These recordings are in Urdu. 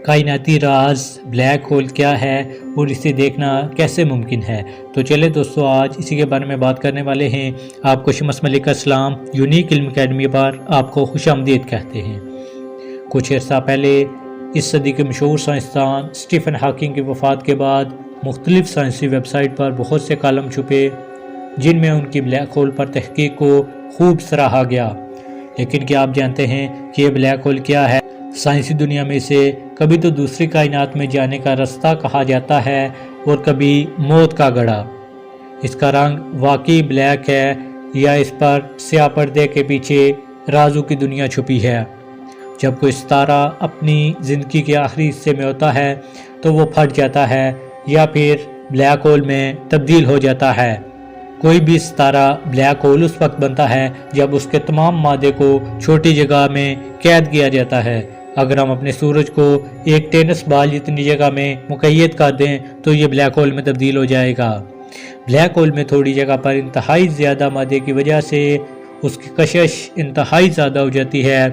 کائناتی راز بلیک ہول کیا ہے اور اسے دیکھنا کیسے ممکن ہے؟ تو چلے دوستو، آج اسی کے بارے میں بات کرنے والے ہیں۔ آپ کو شمس ملک کا سلام۔ یونیک علم اکیڈمی پر آپ کو خوش آمدید کہتے ہیں۔ کچھ عرصہ پہلے اس صدی کے مشہور سائنسدان اسٹیفن ہاکنگ کی وفات کے بعد مختلف سائنسی ویب سائٹ پر بہت سے کالم چھپے جن میں ان کی بلیک ہول پر تحقیق کو خوب سراہا گیا۔ لیکن کیا آپ جانتے ہیں کہ یہ بلیک ہول کیا ہے؟ سائنسی دنیا میں اسے کبھی تو دوسری کائنات میں جانے کا رستہ کہا جاتا ہے اور کبھی موت کا گڑھا۔ اس کا رنگ واقعی بلیک ہے یا اس پر سیاہ پردے کے پیچھے رازوں کی دنیا چھپی ہے؟ جب کوئی ستارہ اپنی زندگی کے آخری حصے میں ہوتا ہے تو وہ پھٹ جاتا ہے یا پھر بلیک ہول میں تبدیل ہو جاتا ہے۔ کوئی بھی ستارہ بلیک ہول اس وقت بنتا ہے جب اس کے تمام مادے کو چھوٹی جگہ میں قید کیا جاتا ہے۔ اگر ہم اپنے سورج کو ایک ٹینس بال جتنی جگہ میں مقید کر دیں تو یہ بلیک ہول میں تبدیل ہو جائے گا۔ بلیک ہول میں تھوڑی جگہ پر انتہائی زیادہ مادے کی وجہ سے اس کی کشش انتہائی زیادہ ہو جاتی ہے۔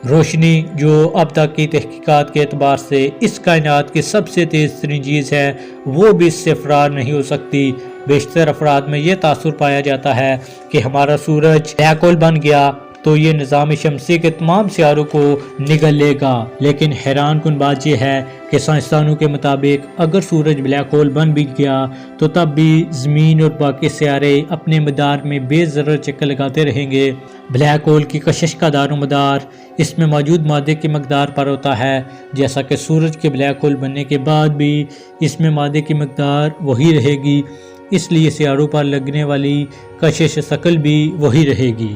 روشنی جو اب تک کی تحقیقات کے اعتبار سے اس کائنات کی سب سے تیز ترین چیز ہے، وہ بھی اس سے فرار نہیں ہو سکتی۔ بیشتر افراد میں یہ تاثر پایا جاتا ہے کہ ہمارا سورج بلیک ہول بن گیا تو یہ نظام شمسی کے تمام سیاروں کو نگل لے گا۔ لیکن حیران کن بات یہ ہے کہ سائنسدانوں کے مطابق اگر سورج بلیک ہول بن بھی گیا تو تب بھی زمین اور باقی سیارے اپنے مدار میں بے ضرر چکر لگاتے رہیں گے۔ بلیک ہول کی کشش کا دار و مدار اس میں موجود مادے کی مقدار پر ہوتا ہے، جیسا کہ سورج کے بلیک ہول بننے کے بعد بھی اس میں مادے کی مقدار وہی رہے گی، اس لیے سیاروں پر لگنے والی کشش ثقل بھی وہی رہے گی۔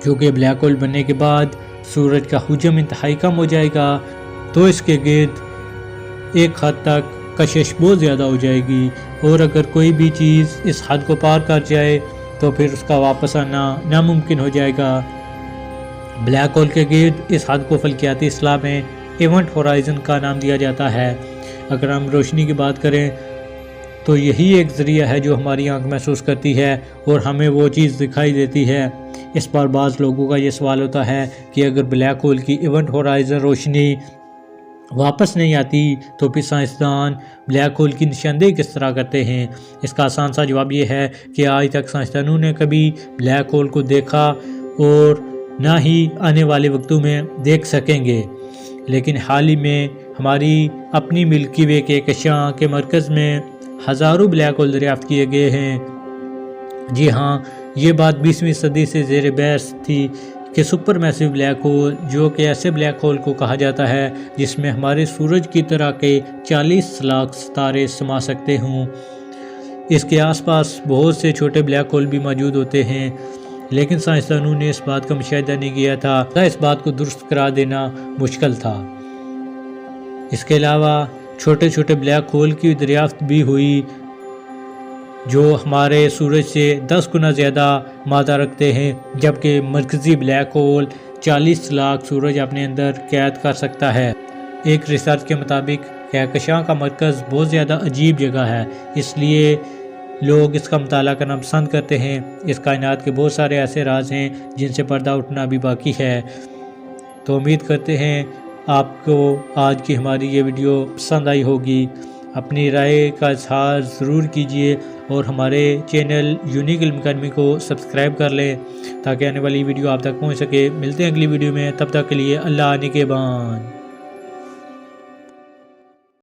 کیونکہ بلیک ہول بننے کے بعد سورج کا حجم انتہائی کم ہو جائے گا تو اس کے گرد ایک حد تک کشش بہت زیادہ ہو جائے گی، اور اگر کوئی بھی چیز اس حد کو پار کر جائے تو پھر اس کا واپس آنا ناممکن ہو جائے گا۔ بلیک ہول کے گرد اس حد کو فلکیاتی اصطلاح میں ایونٹ ہورائزن کا نام دیا جاتا ہے۔ اگر ہم روشنی کی بات کریں تو یہی ایک ذریعہ ہے جو ہماری آنکھ محسوس کرتی ہے اور ہمیں وہ چیز دکھائی دیتی ہے۔ اس پر بعض لوگوں کا یہ سوال ہوتا ہے کہ اگر بلیک ہول کی ایونٹ ہورائزن روشنی واپس نہیں آتی تو پھر سائنسدان بلیک ہول کی نشاندہی کس طرح کرتے ہیں؟ اس کا آسان سا جواب یہ ہے کہ آج تک سائنسدانوں نے کبھی بلیک ہول کو دیکھا اور نہ ہی آنے والے وقتوں میں دیکھ سکیں گے، لیکن حال ہی میں ہماری اپنی ملکی وے کے کہکشاں کے مرکز میں ہزاروں بلیک ہول دریافت کیے گئے ہیں۔ جی ہاں، یہ بات 20ویں صدی سے زیر بحث تھی کہ سپر میسیو بلیک ہول، جو کہ ایسے بلیک ہول کو کہا جاتا ہے جس میں ہمارے سورج کی طرح کے 40 لاکھ ستارے سما سکتے ہوں، اس کے آس پاس بہت سے چھوٹے بلیک ہول بھی موجود ہوتے ہیں، لیکن سائنسدانوں نے اس بات کا مشاہدہ نہیں کیا تھا، اس بات کو درست قرار دینا مشکل تھا۔ اس کے علاوہ چھوٹے چھوٹے بلیک ہول کی دریافت بھی ہوئی جو ہمارے سورج سے 10 گنا زیادہ مادہ رکھتے ہیں، جبکہ مرکزی بلیک ہول 40 لاکھ سورج اپنے اندر قید کر سکتا ہے۔ ایک ریسرچ کے مطابق کہکشاں کا مرکز بہت زیادہ عجیب جگہ ہے، اس لیے لوگ اس کا مطالعہ کرنا پسند کرتے ہیں۔ اس کائنات کے بہت سارے ایسے راز ہیں جن سے پردہ اٹھنا بھی باقی ہے۔ تو امید کرتے ہیں آپ کو آج کی ہماری یہ ویڈیو پسند آئی ہوگی۔ اپنی رائے کا اظہار ضرور کیجیے اور ہمارے چینل یونیک علم اکیڈمی کو سبسکرائب کر لیں تاکہ آنے والی ویڈیو آپ تک پہنچ سکے۔ ملتے ہیں اگلی ویڈیو میں، تب تک کے لیے اللہ نگہبان۔